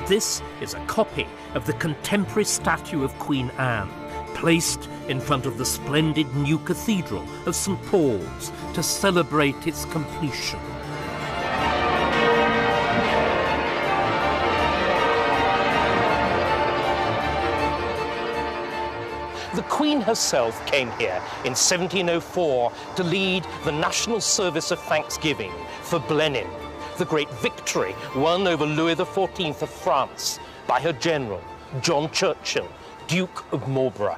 This is a copy of the contemporary statue of Queen Anne, placed in front of the splendid new cathedral of St. Paul's to celebrate its completion. The Queen herself came here in 1704 to lead the National Service of Thanksgiving for Blenheim, the great victory won over Louis XIV of France by her general, John Churchill, Duke of Marlborough.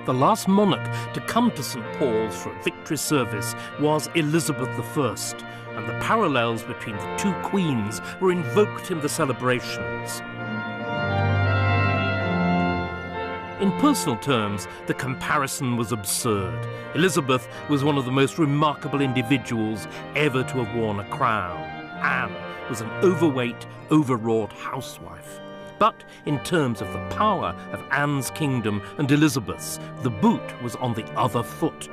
The last monarch to come to St. Paul's for a victory service was Elizabeth I, and the parallels between the two queens were invoked in the celebrations. In personal terms, the comparison was absurd. Elizabeth was one of the most remarkable individuals ever to have worn a crown. Anne was an overweight, overwrought housewife. But in terms of the power of Anne's kingdom and Elizabeth's, the boot was on the other foot.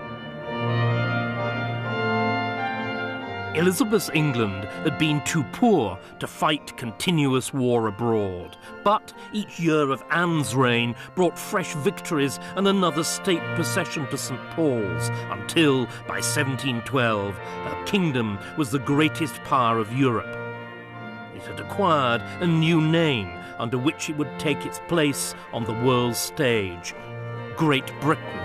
Elizabeth's England had been too poor to fight continuous war abroad, but each year of Anne's reign brought fresh victories and another state procession to St. Paul's, until, by 1712, her kingdom was the greatest power of Europe. It had acquired a new name under which it would take its place on the world stage: Great Britain.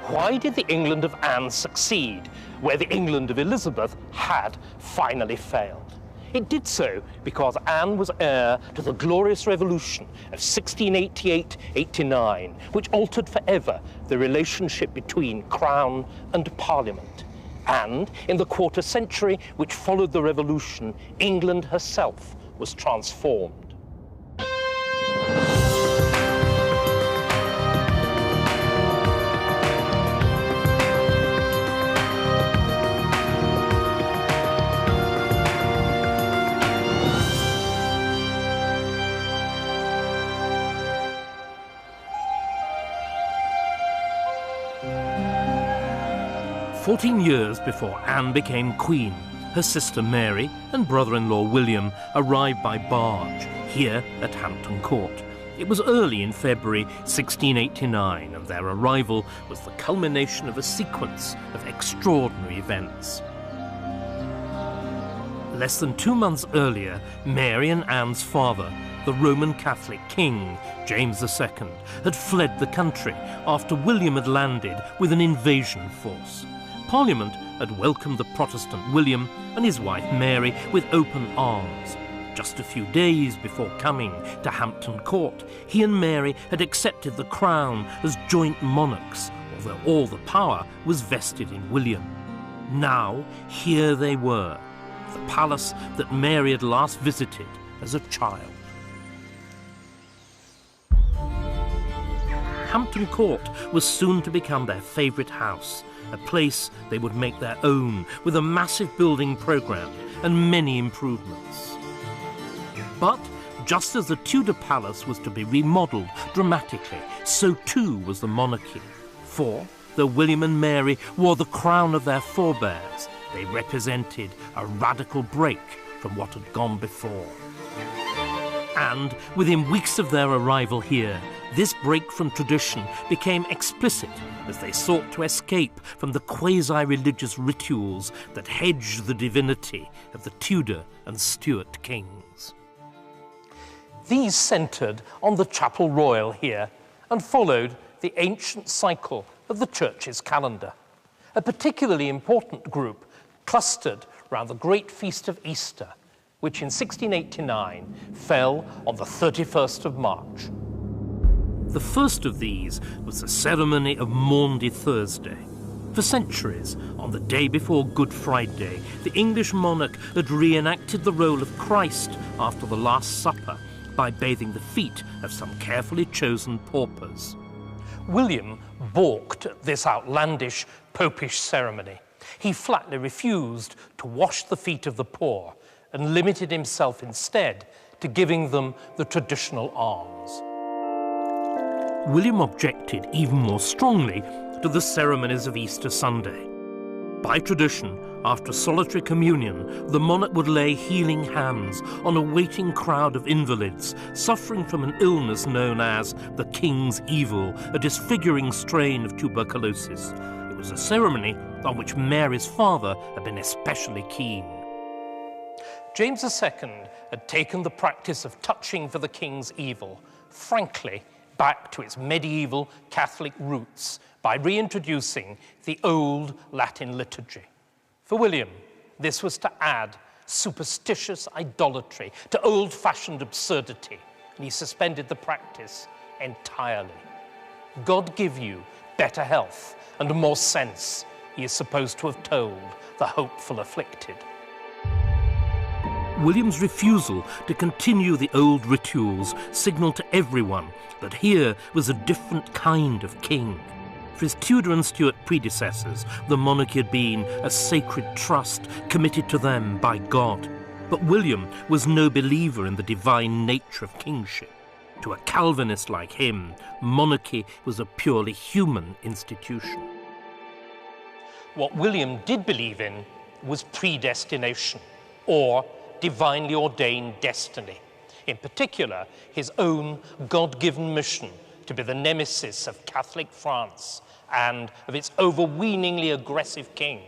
Why did the England of Anne succeed where the England of Elizabeth had finally failed? It did so because Anne was heir to the glorious revolution of 1688-89, which altered forever the relationship between Crown and Parliament. And in the quarter century which followed the revolution, England herself was transformed. "14 years before Anne became queen, her sister Mary and brother-in-law William arrived by barge here at Hampton Court. It was early in February 1689, and their arrival was the culmination of a sequence of extraordinary events. Less than 2 months earlier, Mary and Anne's father, the Roman Catholic King, James II, had fled the country after William had landed with an invasion force. Parliament had welcomed the Protestant William and his wife Mary with open arms. Just a few days before coming to Hampton Court, he and Mary had accepted the crown as joint monarchs, although all the power was vested in William. Now, here they were, the palace that Mary had last visited as a child. Hampton Court was soon to become their favourite house, a place they would make their own, with a massive building programme and many improvements. But just as the Tudor palace was to be remodelled dramatically, so too was the monarchy. For, though William and Mary wore the crown of their forebears, they represented a radical break from what had gone before. And within weeks of their arrival here, this break from tradition became explicit as they sought to escape from the quasi-religious rituals that hedged the divinity of the Tudor and Stuart kings. These centred on the Chapel Royal here and followed the ancient cycle of the church's calendar. A particularly important group clustered round the great feast of Easter, which in 1689 fell on the 31st of March. The first of these was the ceremony of Maundy Thursday. For centuries, on the day before Good Friday, the English monarch had reenacted the role of Christ after the Last Supper by bathing the feet of some carefully chosen paupers. William balked at this outlandish popish ceremony. He flatly refused to wash the feet of the poor and limited himself instead to giving them the traditional alms. William objected even more strongly to the ceremonies of Easter Sunday. By tradition, After solitary communion, the monarch would lay healing hands on a waiting crowd of invalids suffering from an illness known as the King's Evil, a disfiguring strain of tuberculosis. It was a ceremony on which Mary's father had been especially keen. James II had taken the practice of touching for the King's Evil, frankly, back to its medieval Catholic roots by reintroducing the old Latin liturgy. For William, this was to add superstitious idolatry to old-fashioned absurdity, and he suspended the practice entirely. God give you better health and more sense, he is supposed to have told the hopeful afflicted. William's refusal to continue the old rituals signalled to everyone that here was a different kind of king. For his Tudor and Stuart predecessors, the monarchy had been a sacred trust committed to them by God. But William was no believer in the divine nature of kingship. To a Calvinist like him, monarchy was a purely human institution. What William did believe in was predestination, or divinely ordained destiny. In particular, his own God-given mission to be the nemesis of Catholic France and of its overweeningly aggressive king,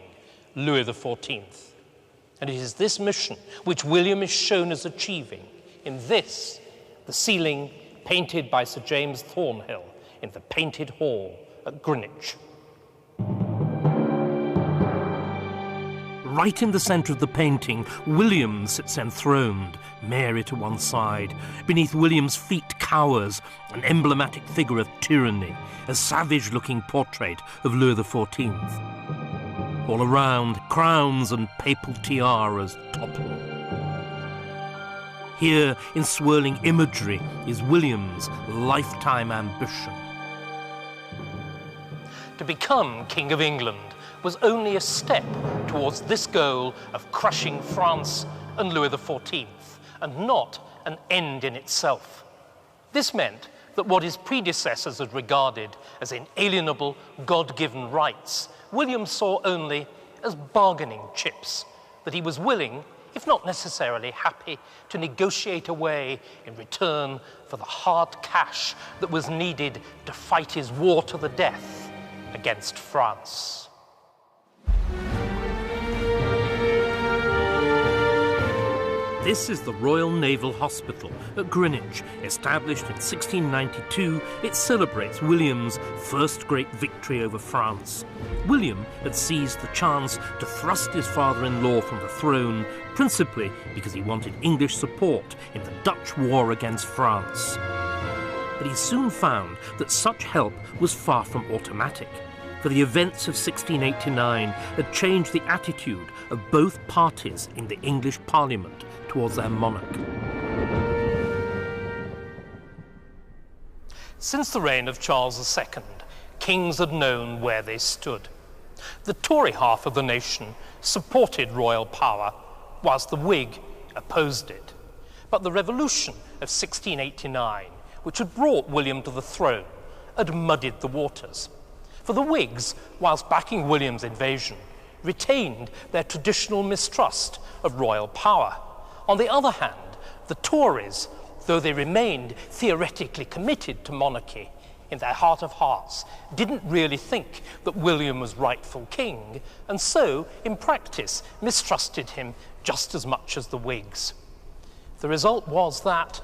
Louis XIV. And it is this mission which William is shown as achieving in this, the ceiling painted by Sir James Thornhill in the Painted Hall at Greenwich. Right in the centre of the painting, William sits enthroned, Mary to one side. Beneath William's feet cowers an emblematic figure of tyranny, a savage-looking portrait of Louis XIV. All around, crowns and papal tiaras topple. Here, in swirling imagery, is William's lifetime ambition. To become King of England was only a step towards this goal of crushing France and Louis XIV, and not an end in itself. This meant that what his predecessors had regarded as inalienable God-given rights, William saw only as bargaining chips that he was willing, if not necessarily happy, to negotiate away in return for the hard cash that was needed to fight his war to the death against France. This is the Royal Naval Hospital at Greenwich. Established in 1692, it celebrates William's first great victory over France. William had seized the chance to thrust his father-in-law from the throne, principally because he wanted English support in the Dutch war against France. But he soon found that such help was far from automatic. For the events of 1689 had changed the attitude of both parties in the English Parliament towards their monarch. Since the reign of Charles II, kings had known where they stood. The Tory half of the nation supported royal power, whilst the Whig opposed it. But the revolution of 1689, which had brought William to the throne, had muddied the waters. For the Whigs, whilst backing William's invasion, retained their traditional mistrust of royal power. On the other hand, the Tories, though they remained theoretically committed to monarchy, in their heart of hearts didn't really think that William was rightful king, and so, in practice, mistrusted him just as much as the Whigs. The result was that,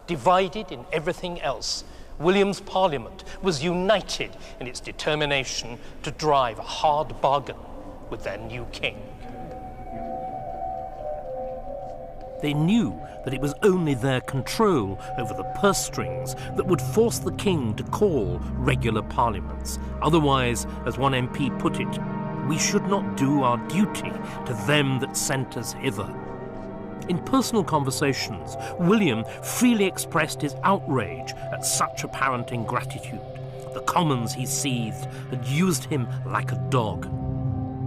divided in everything else, William's Parliament was united in its determination to drive a hard bargain with their new king. They knew that it was only their control over the purse strings that would force the king to call regular parliaments. Otherwise, as one MP put it, we should not do our duty to them that sent us hither. In personal conversations, William freely expressed his outrage at such apparent ingratitude. The Commons, he seethed, had used him like a dog.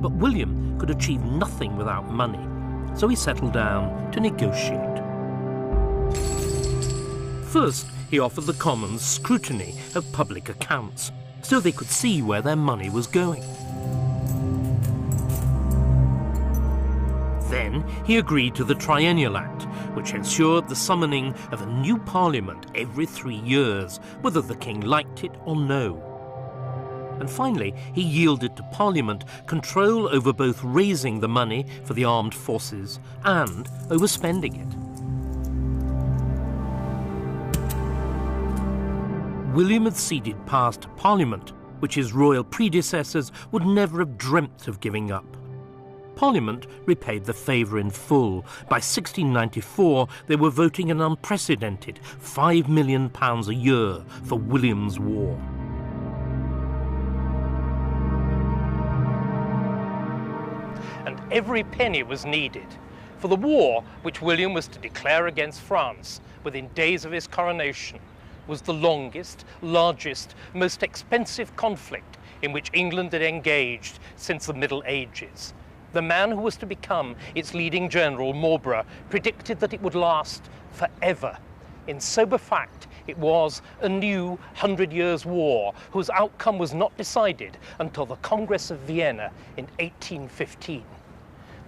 But William could achieve nothing without money, so he settled down to negotiate. First, he offered the Commons scrutiny of public accounts, so they could see where their money was going. Then he agreed to the Triennial Act, which ensured the summoning of a new parliament every 3 years, whether the king liked it or no. And finally, he yielded to Parliament control over both raising the money for the armed forces and over spending it. William had ceded powers to Parliament, which his royal predecessors would never have dreamt of giving up. Parliament repaid the favour in full. By 1694, they were voting an unprecedented £5 million a year for William's war. And every penny was needed, for the war which William was to declare against France within days of his coronation was the longest, largest, most expensive conflict in which England had engaged since the Middle Ages. The man who was to become its leading general, Marlborough, predicted that it would last forever. In sober fact, it was a new 100 Years' War whose outcome was not decided until the Congress of Vienna in 1815.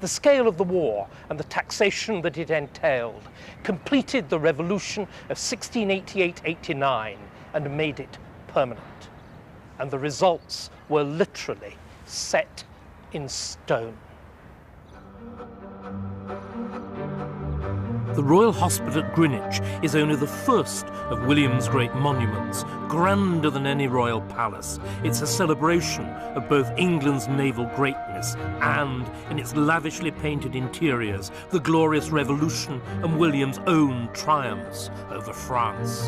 The scale of the war and the taxation that it entailed completed the revolution of 1688-89 and made it permanent. And the results were literally set in stone. The Royal Hospital at Greenwich is only the first of William's great monuments, grander than any royal palace. It's a celebration of both England's naval greatness and, in its lavishly painted interiors, the glorious Revolution and William's own triumphs over France.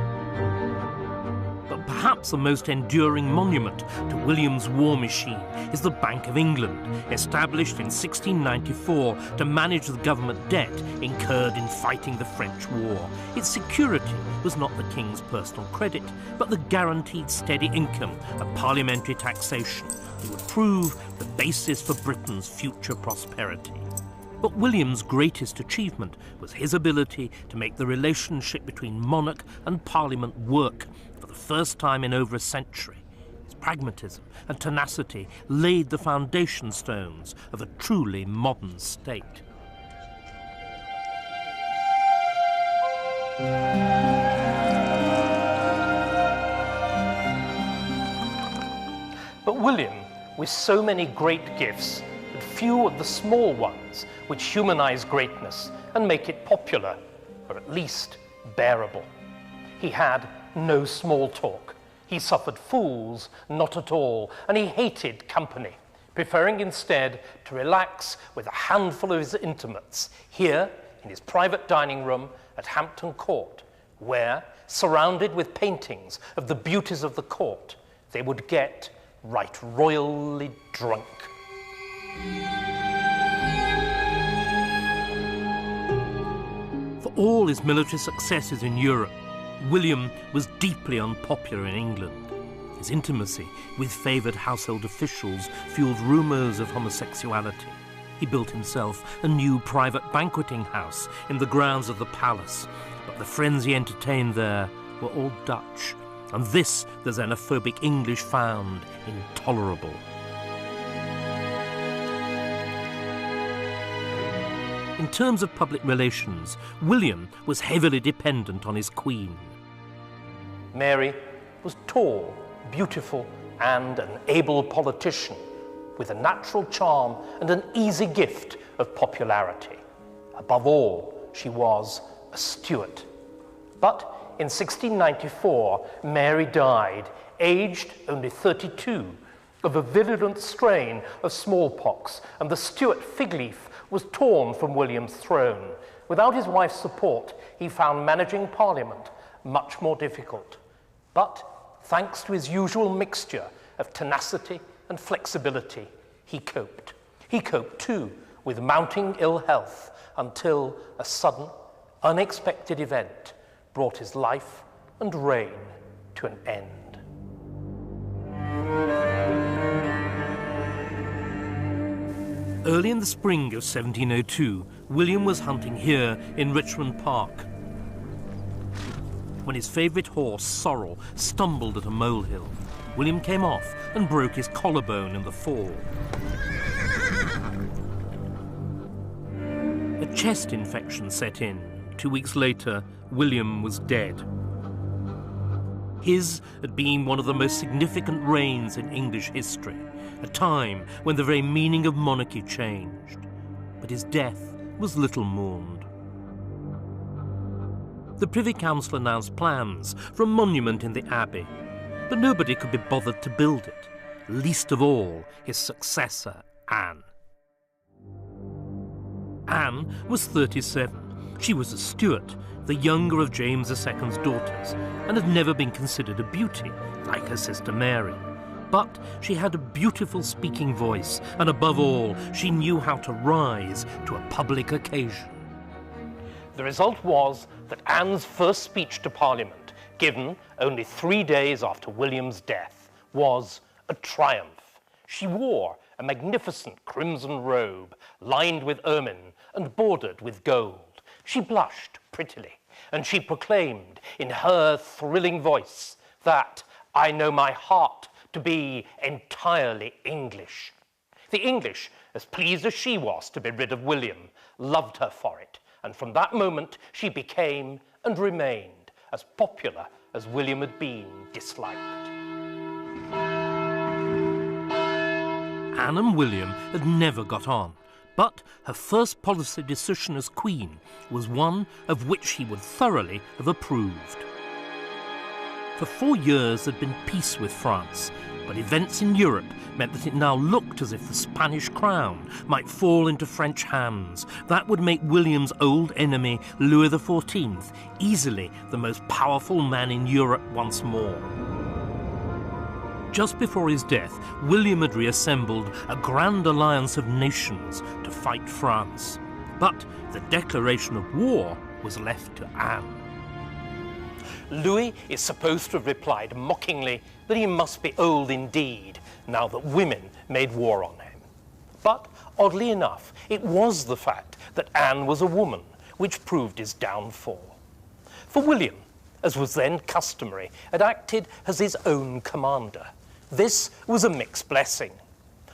But perhaps the most enduring monument to William's war machine is the Bank of England, established in 1694 to manage the government debt incurred in fighting the French War. Its security was not the king's personal credit, but the guaranteed steady income of parliamentary taxation that would prove the basis for Britain's future prosperity. But William's greatest achievement was his ability to make the relationship between monarch and parliament work for the first time in over a century. His pragmatism and tenacity laid the foundation stones of a truly modern state. But William, with so many great gifts, had few of the small ones which humanize greatness and make it popular, or at least bearable. He had no small talk. He suffered fools not at all, and he hated company, preferring instead to relax with a handful of his intimates here in his private dining room at Hampton Court, where, surrounded with paintings of the beauties of the court, they would get right royally drunk. For all his military successes in Europe, William was deeply unpopular in England. His intimacy with favoured household officials fueled rumours of homosexuality. He built himself a new private banqueting house in the grounds of the palace, but the friends he entertained there were all Dutch, and this the xenophobic English found intolerable. In terms of public relations, William was heavily dependent on his queen. Mary was tall, beautiful, and an able politician, with a natural charm and an easy gift of popularity. Above all, she was a Stuart. But in 1694, Mary died, aged only 32, of a virulent strain of smallpox, and the Stuart fig leaf was torn from William's throne. Without his wife's support, he found managing Parliament much more difficult. But thanks to his usual mixture of tenacity and flexibility, he coped. He coped too with mounting ill health until a sudden, unexpected event brought his life and reign to an end. Early in the spring of 1702, William was hunting here in Richmond Park when his favourite horse, Sorrel, stumbled at a molehill. William came off and broke his collarbone in the fall. A chest infection set in. 2 weeks later, William was dead. His had been one of the most significant reigns in English history, a time when the very meaning of monarchy changed. But his death was little mourned. The Privy Council announced plans for a monument in the Abbey, but nobody could be bothered to build it, least of all his successor, Anne. Anne was 37. She was a Stuart, the younger of James II's daughters, and had never been considered a beauty, like her sister Mary. But she had a beautiful speaking voice, and above all, she knew how to rise to a public occasion. The result was that Anne's first speech to Parliament, given only 3 days after William's death, was a triumph. She wore a magnificent crimson robe, lined with ermine and bordered with gold. She blushed prettily, and she proclaimed in her thrilling voice that "I know my heart to be entirely English." The English, as pleased as she was to be rid of William, loved her for it, and from that moment she became and remained as popular as William had been disliked. Anne and William had never got on, but her first policy decision as Queen was one of which he would thoroughly have approved. For 4 years there had been peace with France, but events in Europe meant that it now looked as if the Spanish crown might fall into French hands. That would make William's old enemy, Louis XIV, easily the most powerful man in Europe once more. Just before his death, William had reassembled a grand alliance of nations to fight France. But the declaration of war was left to Anne. Louis is supposed to have replied mockingly that he must be old indeed, now that women made war on him. But, oddly enough, it was the fact that Anne was a woman which proved his downfall. For William, as was then customary, had acted as his own commander. This was a mixed blessing.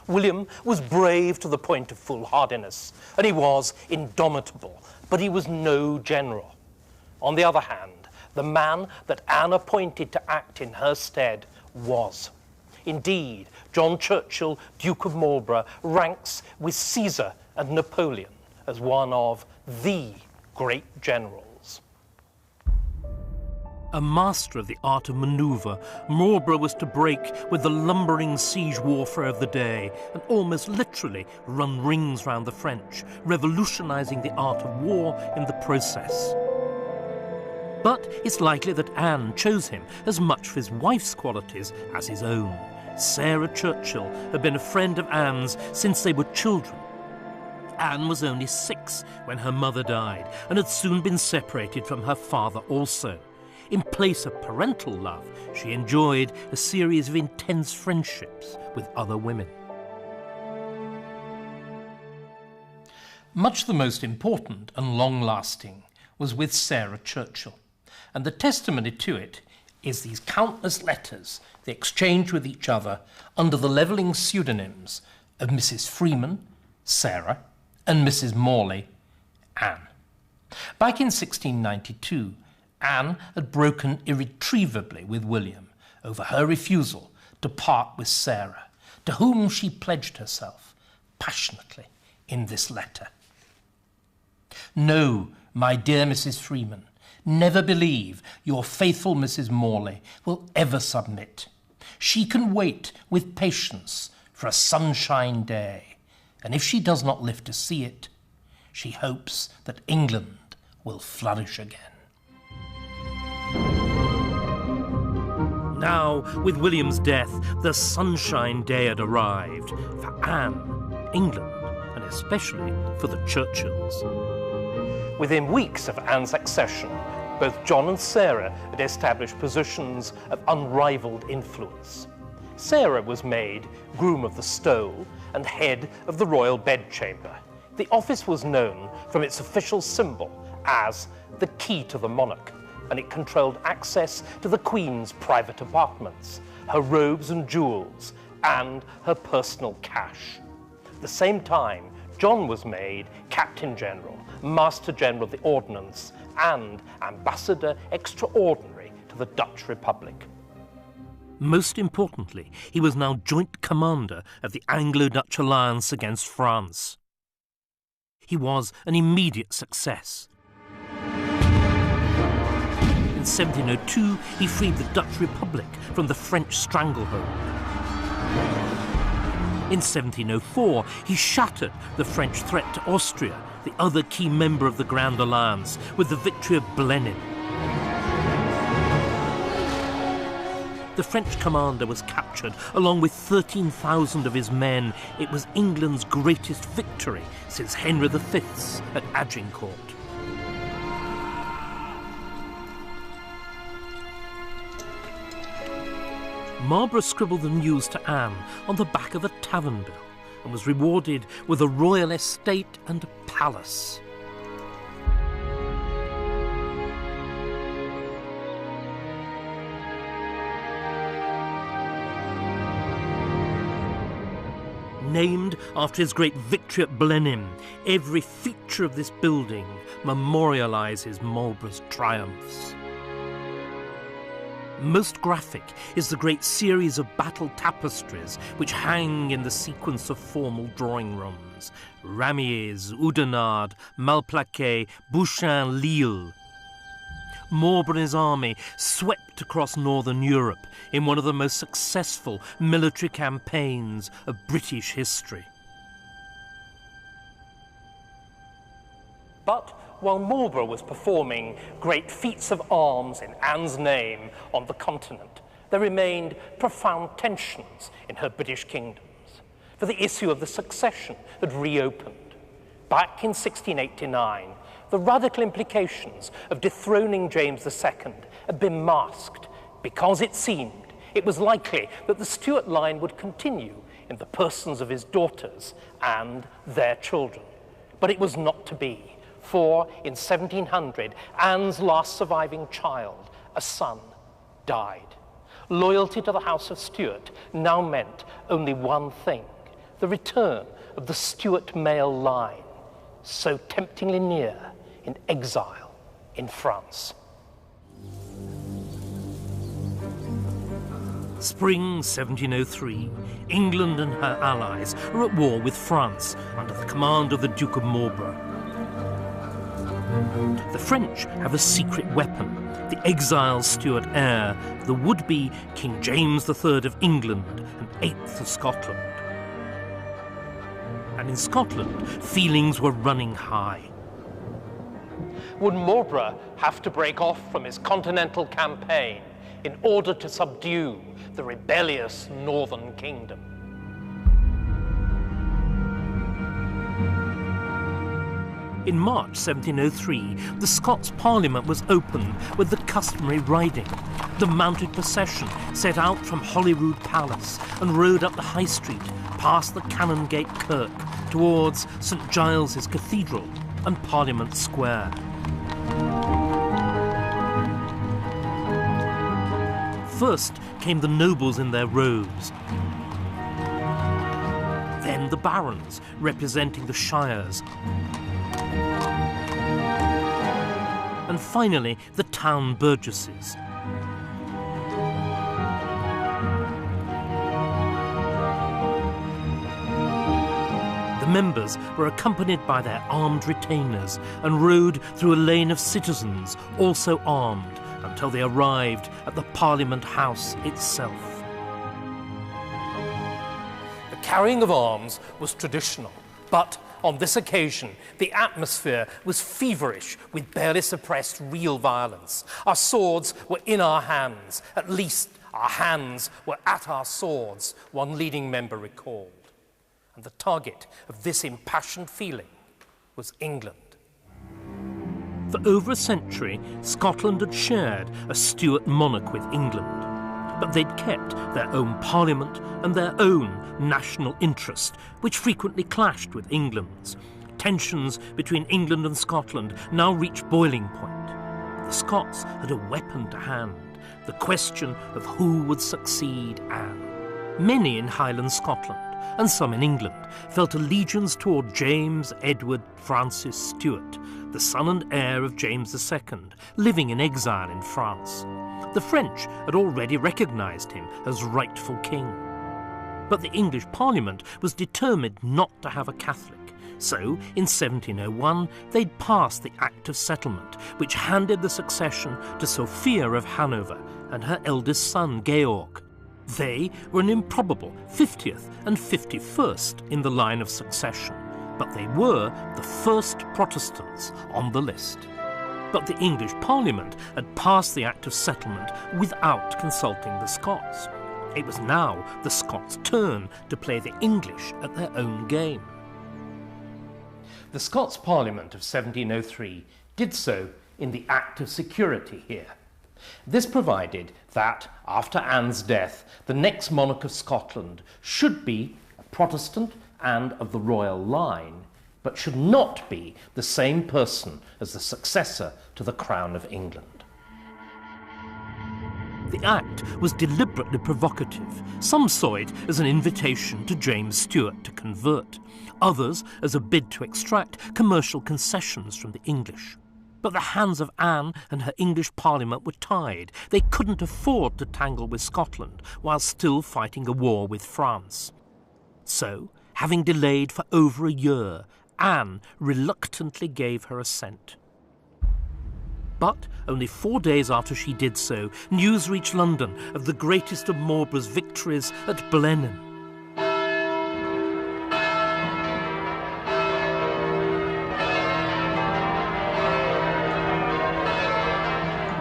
William was brave to the point of foolhardiness, and he was indomitable, but he was no general. On the other hand, the man that Anne appointed to act in her stead was. Indeed, John Churchill, Duke of Marlborough, ranks with Caesar and Napoleon as one of the great generals. A master of the art of manoeuvre, Marlborough was to break with the lumbering siege warfare of the day and almost literally run rings round the French, revolutionising the art of war in the process. But it's likely that Anne chose him as much for his wife's qualities as his own. Sarah Churchill had been a friend of Anne's since they were children. Anne was only 6 when her mother died and had soon been separated from her father also. In place of parental love, she enjoyed a series of intense friendships with other women. Much the most important and long-lasting was with Sarah Churchill, and the testimony to it is these countless letters they exchanged with each other under the levelling pseudonyms of Mrs. Freeman, Sarah, and Mrs. Morley, Anne. Back in 1692, Anne had broken irretrievably with William over her refusal to part with Sarah, to whom she pledged herself passionately in this letter. "No, my dear Mrs. Freeman, never believe your faithful Mrs. Morley will ever submit. She can wait with patience for a sunshine day, and if she does not live to see it, she hopes that England will flourish again." Now, with William's death, the sunshine day had arrived for Anne, England, and especially for the Churchills. Within weeks of Anne's accession, both John and Sarah had established positions of unrivaled influence. Sarah was made Groom of the Stole and head of the royal bedchamber. The office was known from its official symbol as the Key to the Monarch, and it controlled access to the Queen's private apartments, her robes and jewels, and her personal cash. At the same time, John was made Captain General, Master General of the Ordnance, and Ambassador Extraordinary to the Dutch Republic. Most importantly, he was now joint commander of the Anglo-Dutch alliance against France. He was an immediate success. In 1702, he freed the Dutch Republic from the French stranglehold. In 1704, he shattered the French threat to Austria, the other key member of the Grand Alliance, with the victory of Blenheim. The French commander was captured along with 13,000 of his men. It was England's greatest victory since Henry V's at Agincourt. Marlborough scribbled the news to Anne on the back of a tavern bill and was rewarded with a royal estate and a palace. Named after his great victory at Blenheim, every feature of this building memorialises Marlborough's triumphs. Most graphic is the great series of battle tapestries which hang in the sequence of formal drawing rooms: Ramiers, Oudenarde, Malplaquet, Bouchain, Lille. Marlborough and his army swept across northern Europe in one of the most successful military campaigns of British history. But while Marlborough was performing great feats of arms in Anne's name on the continent, there remained profound tensions in her British kingdoms, for the issue of the succession had reopened. Back in 1689, the radical implications of dethroning James II had been masked because it seemed it was likely that the Stuart line would continue in the persons of his daughters and their children. But it was not to be, for in 1700, Anne's last surviving child, a son, died. Loyalty to the House of Stuart now meant only one thing: the return of the Stuart male line, so temptingly near in exile in France. Spring 1703, England and her allies are at war with France under the command of the Duke of Marlborough. The French have a secret weapon, the exiled Stuart heir, the would-be King James III of England and 8th of Scotland. And in Scotland, feelings were running high. Would Marlborough have to break off from his continental campaign in order to subdue the rebellious northern kingdom? In March 1703, the Scots Parliament was opened with the customary riding. The mounted procession set out from Holyrood Palace and rode up the High Street, past the Canongate Kirk, towards St Giles's Cathedral and Parliament Square. First came the nobles in their robes, then the barons representing the shires, and finally the town burgesses. The members were accompanied by their armed retainers and rode through a lane of citizens, also armed, until they arrived at the Parliament House itself. The carrying of arms was traditional, but on this occasion, the atmosphere was feverish with barely suppressed real violence. Our swords were in our hands, at least our hands were at our swords, one leading member recalled. And the target of this impassioned feeling was England. For over a century, Scotland had shared a Stuart monarch with England, but they'd kept their own parliament and their own national interest, which frequently clashed with England's. Tensions between England and Scotland now reached boiling point. The Scots had a weapon to hand, the question of who would succeed Anne. Many in Highland Scotland and some in England, felt allegiance toward James Edward Francis Stuart, the son and heir of James II, living in exile in France. The French had already recognised him as rightful king. But the English Parliament was determined not to have a Catholic. So, in 1701, they'd passed the Act of Settlement, which handed the succession to Sophia of Hanover and her eldest son, Georg. They were an improbable 50th and 51st in the line of succession, but they were the first Protestants on the list. But the English Parliament had passed the Act of Settlement without consulting the Scots. It was now the Scots' turn to play the English at their own game. The Scots Parliament of 1703 did so in the Act of Security here. This provided that, after Anne's death, the next monarch of Scotland should be a Protestant and of the royal line, but should not be the same person as the successor to the crown of England. The Act was deliberately provocative. Some saw it as an invitation to James Stuart to convert, others as a bid to extract commercial concessions from the English. But the hands of Anne and her English Parliament were tied. They couldn't afford to tangle with Scotland while still fighting a war with France. So, having delayed for over a year, Anne reluctantly gave her assent. But only 4 days after she did so, news reached London of the greatest of Marlborough's victories at Blenheim.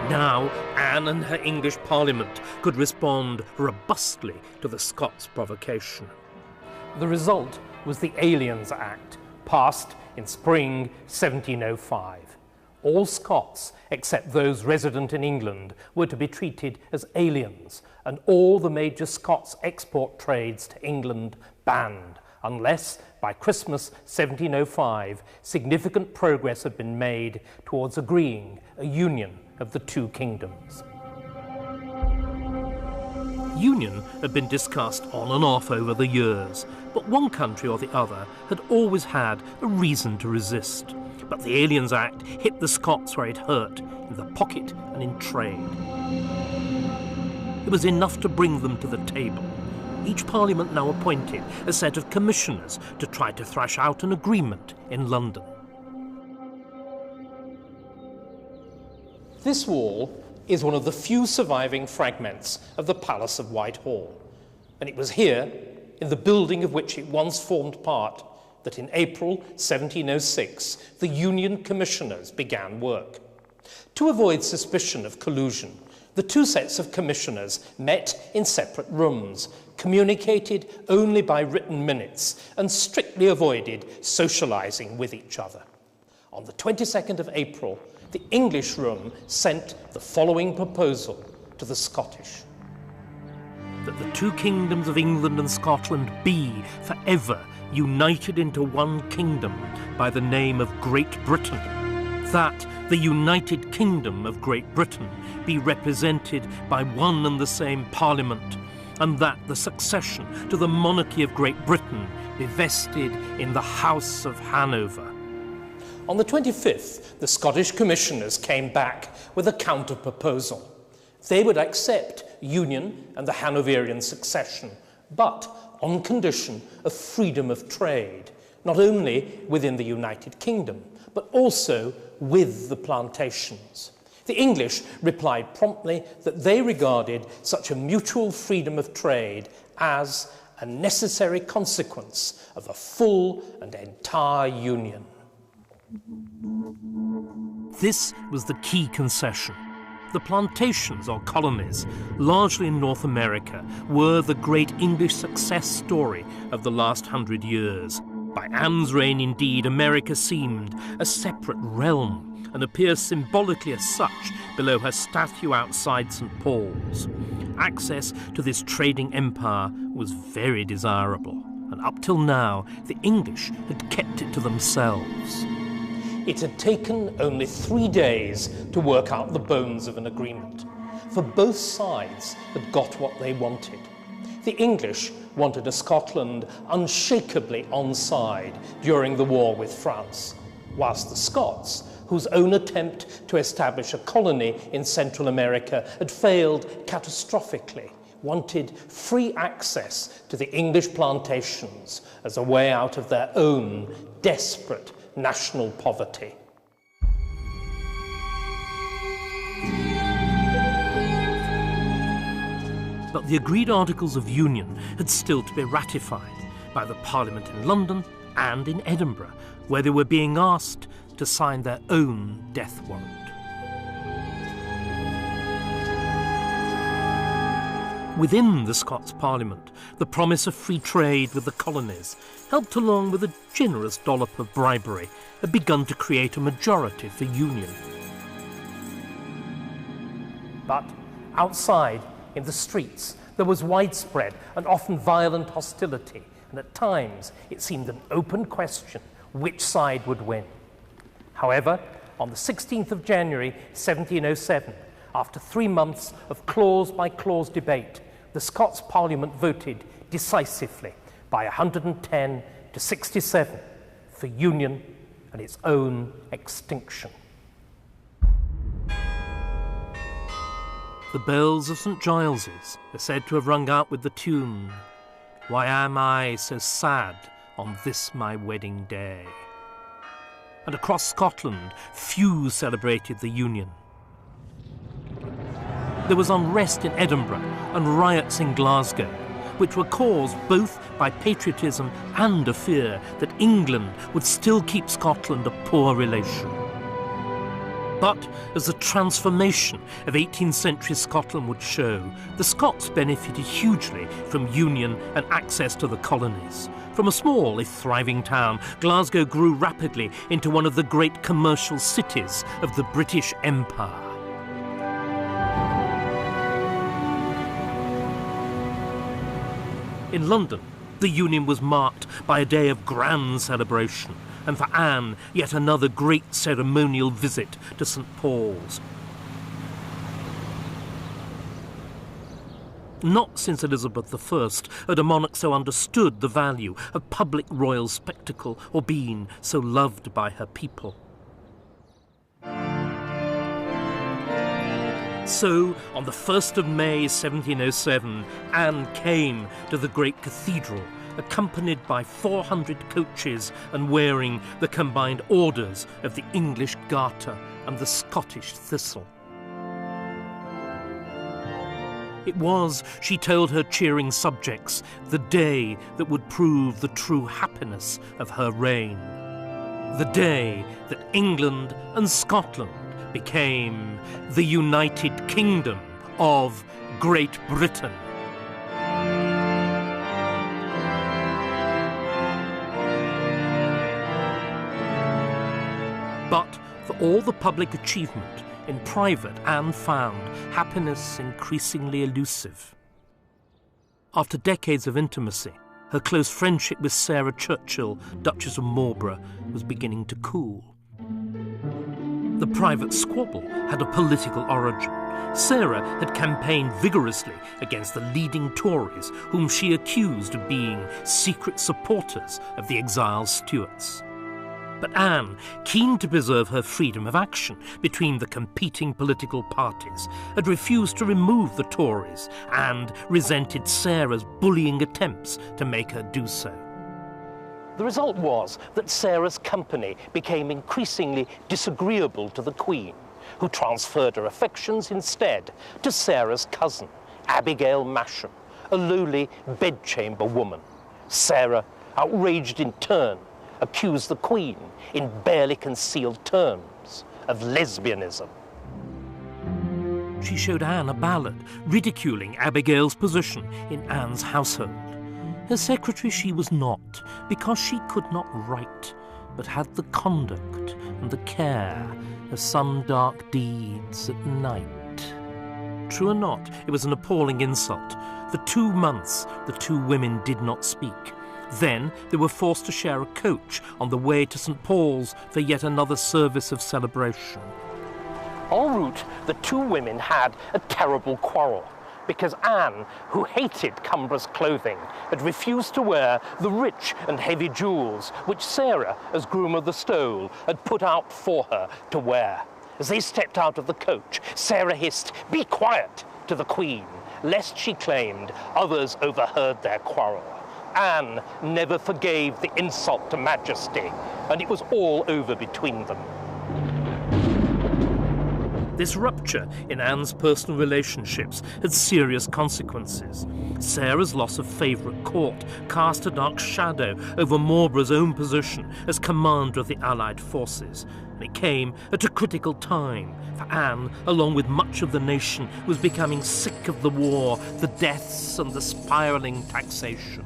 Now, Anne and her English Parliament could respond robustly to the Scots' provocation. The result was the Aliens Act, passed in spring 1705. All Scots, except those resident in England, were to be treated as aliens, and all the major Scots export trades to England banned, unless, by Christmas 1705, significant progress had been made towards agreeing a union of the two kingdoms. Union had been discussed on and off over the years, but one country or the other had always had a reason to resist. But the Aliens Act hit the Scots where it hurt, in the pocket and in trade. It was enough to bring them to the table. Each Parliament now appointed a set of commissioners to try to thrash out an agreement in London. This wall is one of the few surviving fragments of the Palace of Whitehall, and it was here, in the building of which it once formed part, that in April 1706 the Union Commissioners began work. To avoid suspicion of collusion, the two sets of commissioners met in separate rooms, communicated only by written minutes, and strictly avoided socialising with each other. On the 22nd of April, the English room sent the following proposal to the Scottish: that the two kingdoms of England and Scotland be forever united into one kingdom by the name of Great Britain, that the United Kingdom of Great Britain be represented by one and the same Parliament, and that the succession to the monarchy of Great Britain be vested in the House of Hanover. On the 25th, the Scottish Commissioners came back with a counter-proposal. They would accept union and the Hanoverian succession, but on condition of freedom of trade, not only within the United Kingdom, but also with the plantations. The English replied promptly that they regarded such a mutual freedom of trade as a necessary consequence of a full and entire union. This was the key concession. The plantations, or colonies, largely in North America, were the great English success story of the last 100 years. By Anne's reign, indeed, America seemed a separate realm, and appears symbolically as such below her statue outside St. Paul's. Access to this trading empire was very desirable, and up till now, the English had kept it to themselves. It had taken only 3 days to work out the bones of an agreement, for both sides had got what they wanted. The English wanted a Scotland unshakably on side during the war with France, whilst the Scots, whose own attempt to establish a colony in Central America had failed catastrophically, wanted free access to the English plantations as a way out of their own desperate national poverty. But the agreed Articles of Union had still to be ratified by the Parliament in London and in Edinburgh, where they were being asked to sign their own death warrant. Within the Scots Parliament, the promise of free trade with the colonies, helped along with a generous dollop of bribery, had begun to create a majority for union. But outside, in the streets, there was widespread and often violent hostility, and at times it seemed an open question which side would win. However, on the 16th of January 1707, after 3 months of clause-by-clause debate, the Scots Parliament voted decisively by 110 to 67 for union and its own extinction. The bells of St. Giles's are said to have rung out with the tune, "Why am I so sad on this my wedding day?" And across Scotland, few celebrated the Union. There was unrest in Edinburgh and riots in Glasgow, which were caused both by patriotism and a fear that England would still keep Scotland a poor relation. But, as the transformation of 18th century Scotland would show, the Scots benefited hugely from union and access to the colonies. From a small, if thriving town, Glasgow grew rapidly into one of the great commercial cities of the British Empire. In London, the Union was marked by a day of grand celebration, and for Anne, yet another great ceremonial visit to St. Paul's. Not since Elizabeth I had a monarch so understood the value of public royal spectacle or been so loved by her people. So, on the 1st of May 1707, Anne came to the great cathedral, accompanied by 400 coaches and wearing the combined orders of the English Garter and the Scottish Thistle. It was, she told her cheering subjects, the day that would prove the true happiness of her reign. The day that England and Scotland became the United Kingdom of Great Britain. But for all the public achievement, in private Anne found happiness increasingly elusive. After decades of intimacy, her close friendship with Sarah Churchill, Duchess of Marlborough, was beginning to cool. The private squabble had a political origin. Sarah had campaigned vigorously against the leading Tories, whom she accused of being secret supporters of the exiled Stuarts. But Anne, keen to preserve her freedom of action between the competing political parties, had refused to remove the Tories and resented Sarah's bullying attempts to make her do so. The result was that Sarah's company became increasingly disagreeable to the Queen, who transferred her affections instead to Sarah's cousin, Abigail Masham, a lowly bedchamber woman. Sarah, outraged in turn, accused the Queen, in barely concealed terms, of lesbianism. She showed Anne a ballad ridiculing Abigail's position in Anne's household. Her secretary she was not, because she could not write, but had the conduct and the care of some dark deeds at night. True or not, it was an appalling insult. For 2 months, the two women did not speak. Then they were forced to share a coach on the way to St. Paul's for yet another service of celebration. En route, the two women had a terrible quarrel. because Anne, who hated cumbrous clothing, had refused to wear the rich and heavy jewels which Sarah, as groom of the stole, had put out for her to wear. As they stepped out of the coach, Sarah hissed, "Be quiet," to the Queen, lest, she claimed, others overheard their quarrel. Anne never forgave the insult to majesty, and it was all over between them. This rupture in Anne's personal relationships had serious consequences. Sarah's loss of favour at court cast a dark shadow over Marlborough's own position as commander of the Allied forces, and it came at a critical time, for Anne, along with much of the nation, was becoming sick of the war, the deaths and the spiralling taxation.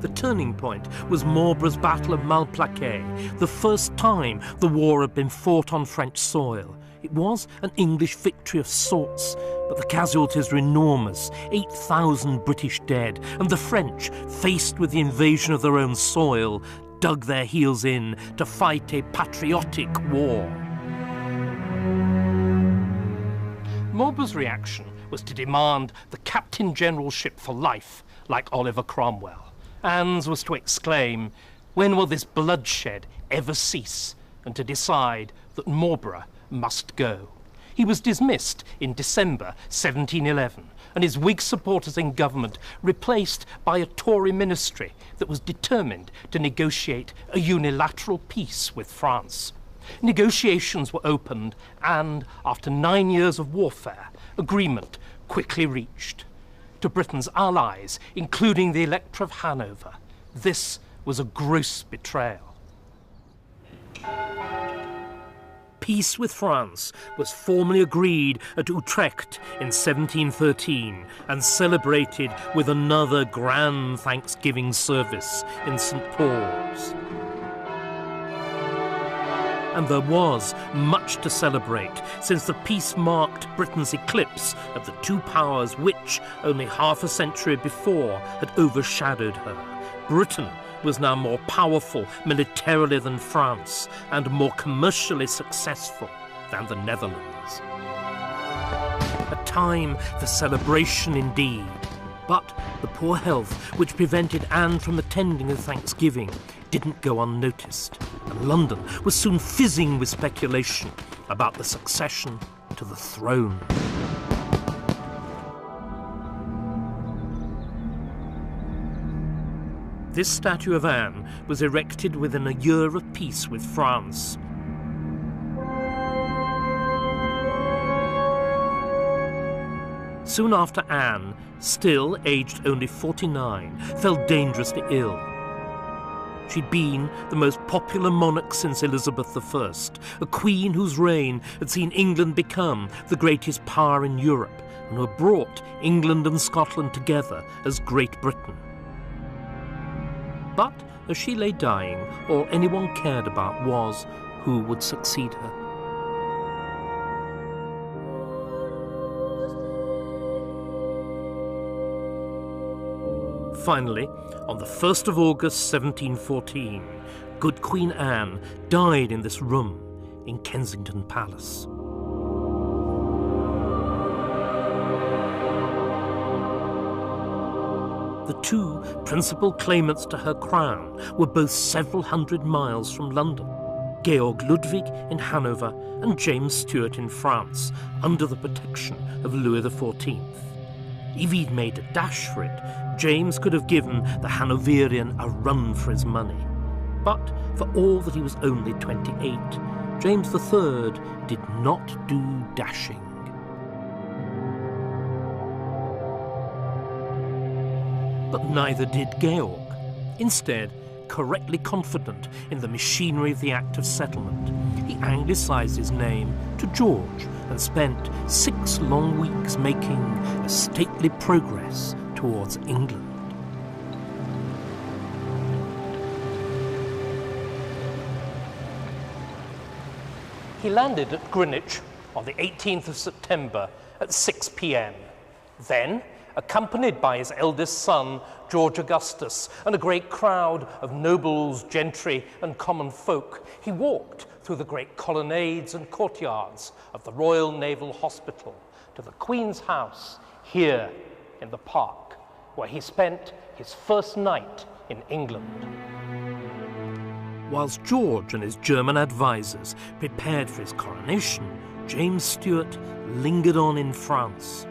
The turning point was Marlborough's Battle of Malplaquet, the first time the war had been fought on French soil. It was an English victory of sorts, but the casualties were enormous, 8,000 British dead, and the French, faced with the invasion of their own soil, dug their heels in to fight a patriotic war. Marlborough's reaction was to demand the Captain Generalship for life, like Oliver Cromwell. Anne's was to exclaim, "When will this bloodshed ever cease?" and to decide that Marlborough must go. He was dismissed in December 1711, and his Whig supporters in government replaced by a Tory ministry that was determined to negotiate a unilateral peace with France. Negotiations were opened, and after 9 years of warfare, agreement quickly reached. To Britain's allies, including the Elector of Hanover, this was a gross betrayal. Peace with France was formally agreed at Utrecht in 1713 and celebrated with another grand Thanksgiving service in St. Paul's. And there was much to celebrate, since the peace marked Britain's eclipse of the two powers which, only half a century before, had overshadowed her. Britain was now more powerful militarily than France, and more commercially successful than the Netherlands. A time for celebration indeed. But the poor health which prevented Anne from attending the Thanksgiving didn't go unnoticed, and London was soon fizzing with speculation about the succession to the throne. This statue of Anne was erected within a year of peace with France. Soon after, Anne, still aged only 49, fell dangerously ill. She'd been the most popular monarch since Elizabeth I, a queen whose reign had seen England become the greatest power in Europe and who had brought England and Scotland together as Great Britain. But as she lay dying, all anyone cared about was who would succeed her. Finally, on the 1st of August 1714, good Queen Anne died in this room in Kensington Palace. The two principal claimants to her crown were both several hundred miles from London: Georg Ludwig in Hanover and James Stuart in France, under the protection of Louis XIV. If he'd made a dash for it, James could have given the Hanoverian a run for his money. But for all that he was only 28, James III did not do dashing. But neither did Georg. Instead, correctly confident in the machinery of the Act of Settlement, he anglicised his name to George and spent 6 long weeks making a stately progress towards England. He landed at Greenwich on the 18th of September at 6 p.m. Then, accompanied by his eldest son, George Augustus, and a great crowd of nobles, gentry, and common folk, he walked through the great colonnades and courtyards of the Royal Naval Hospital to the Queen's house here in the park, where he spent his first night in England. Whilst George and his German advisors prepared for his coronation, James Stuart lingered on in France.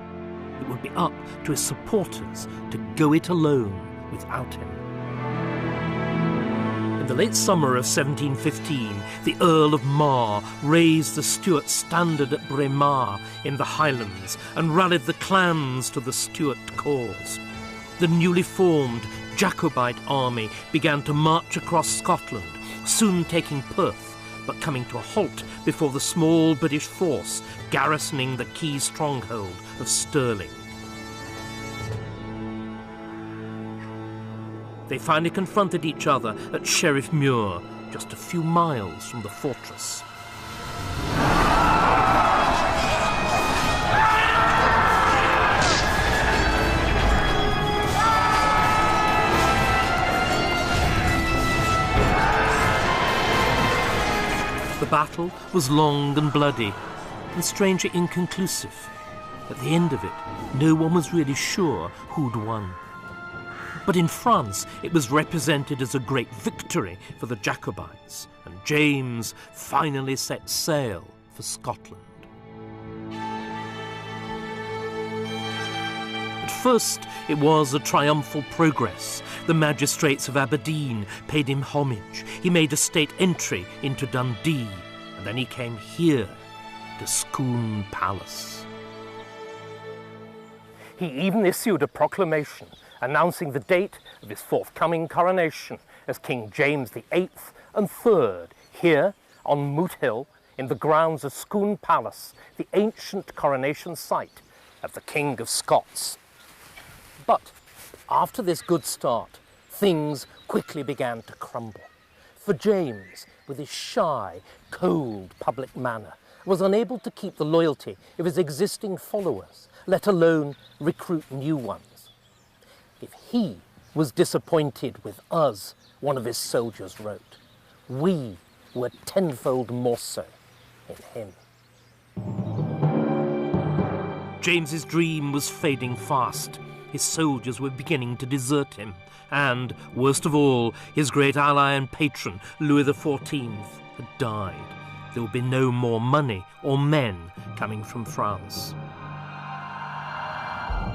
It would be up to his supporters to go it alone without him. In the late summer of 1715, the Earl of Mar raised the Stuart standard at Braemar in the Highlands and rallied the clans to the Stuart cause. The newly formed Jacobite army began to march across Scotland, soon taking Perth, but coming to a halt before the small British force garrisoning the key stronghold of Stirling. They finally confronted each other at Sheriff Muir, just a few miles from the fortress. The battle was long and bloody, and strangely inconclusive. At the end of it, no one was really sure who'd won. But in France, it was represented as a great victory for the Jacobites, and James finally set sail for Scotland. At first, it was a triumphal progress. The magistrates of Aberdeen paid him homage. He made a state entry into Dundee, and then he came here to Scone Palace. He even issued a proclamation announcing the date of his forthcoming coronation as King James VIII and III here on Moot Hill in the grounds of Scone Palace, the ancient coronation site of the King of Scots. But after this good start, things quickly began to crumble. For James, with his shy, cold public manner, was unable to keep the loyalty of his existing followers, let alone recruit new ones. If he was disappointed with us, one of his soldiers wrote, we were tenfold more so in him. James's dream was fading fast. His soldiers were beginning to desert him, and, worst of all, his great ally and patron, Louis XIV, had died. There would be no more money or men coming from France.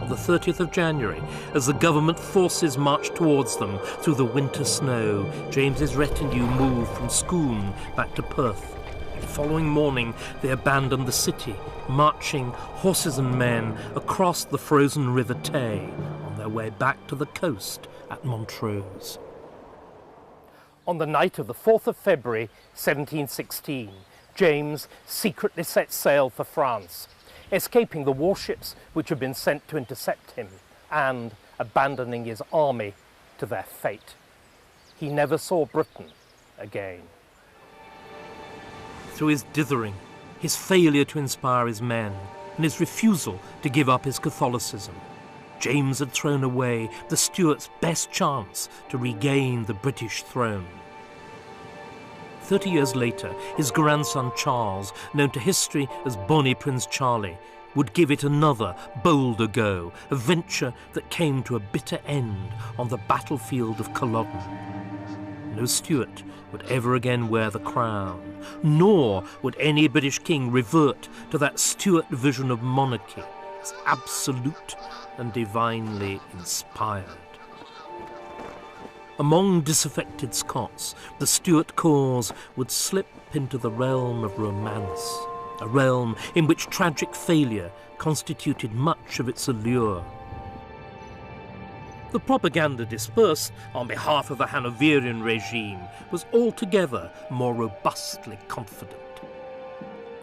On the 30th of January, as the government forces marched towards them through the winter snow, James's retinue moved from Scone back to Perth. The following morning, they abandoned the city, marching horses and men across the frozen River Tay on their way back to the coast at Montrose. On the night of the 4th of February, 1716, James secretly set sail for France, escaping the warships which had been sent to intercept him and abandoning his army to their fate. He never saw Britain again. Through his dithering, his failure to inspire his men, and his refusal to give up his Catholicism, James had thrown away the Stuarts' best chance to regain the British throne. 30 years later, his grandson Charles, known to history as Bonnie Prince Charlie, would give it another, bolder go, a venture that came to a bitter end on the battlefield of Culloden. No Stuart would ever again wear the crown, nor would any British king revert to that Stuart vision of monarchy as absolute and divinely inspired. Among disaffected Scots, the Stuart cause would slip into the realm of romance, a realm in which tragic failure constituted much of its allure. The propaganda dispersed on behalf of the Hanoverian regime was altogether more robustly confident.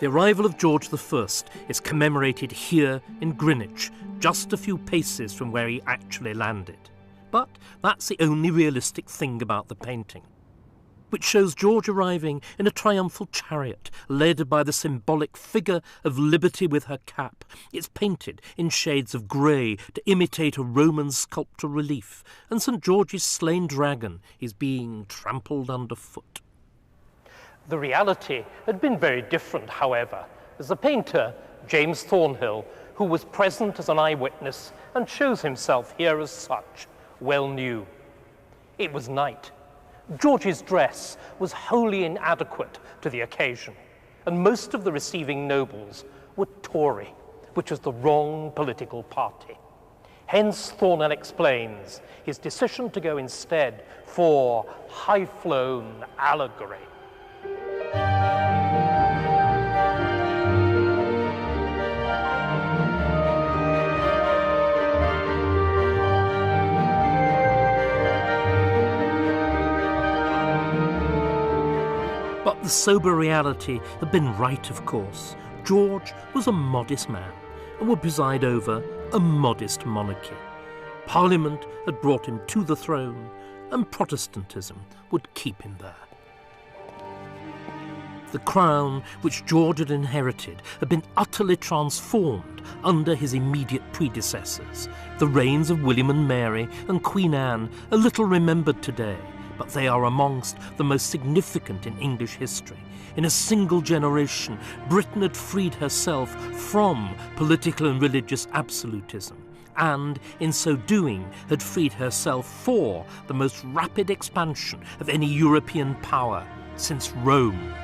The arrival of George I is commemorated here in Greenwich, just a few paces from where he actually landed. But that's the only realistic thing about the painting, which shows George arriving in a triumphal chariot led by the symbolic figure of Liberty with her cap. It's painted in shades of grey to imitate a Roman sculpture relief, and St. George's slain dragon is being trampled underfoot. The reality had been very different, however, as the painter, James Thornhill, who was present as an eyewitness and shows himself here as such, well knew. It was night. George's dress was wholly inadequate to the occasion, and most of the receiving nobles were Tory, which was the wrong political party. Hence, Thornhill explains his decision to go instead for high-flown allegory. But the sober reality had been right, of course. George was a modest man and would preside over a modest monarchy. Parliament had brought him to the throne, and Protestantism would keep him there. The crown which George had inherited had been utterly transformed under his immediate predecessors. The reigns of William and Mary and Queen Anne are little remembered today, but they are amongst the most significant in English history. In a single generation, Britain had freed herself from political and religious absolutism, and in so doing had freed herself for the most rapid expansion of any European power since Rome.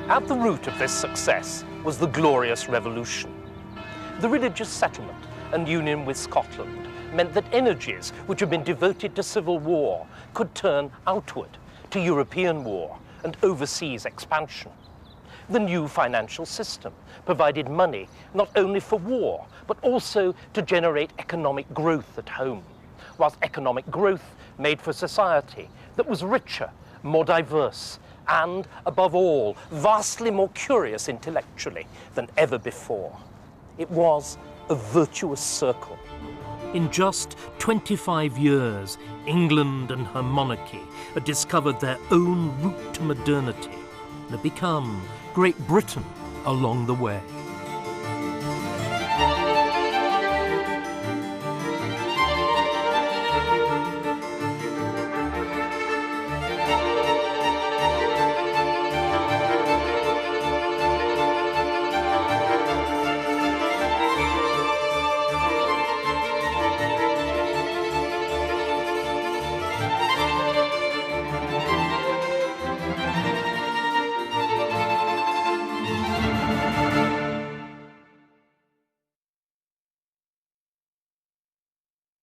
At the root of this success was the Glorious Revolution. The religious settlement and union with Scotland meant that energies which had been devoted to civil war could turn outward to European war and overseas expansion. The new financial system provided money not only for war, but also to generate economic growth at home, whilst economic growth made for a society that was richer, more diverse, and, above all, vastly more curious intellectually than ever before. It was a virtuous circle. In just 25 years, England and her monarchy had discovered their own route to modernity and had become Great Britain along the way.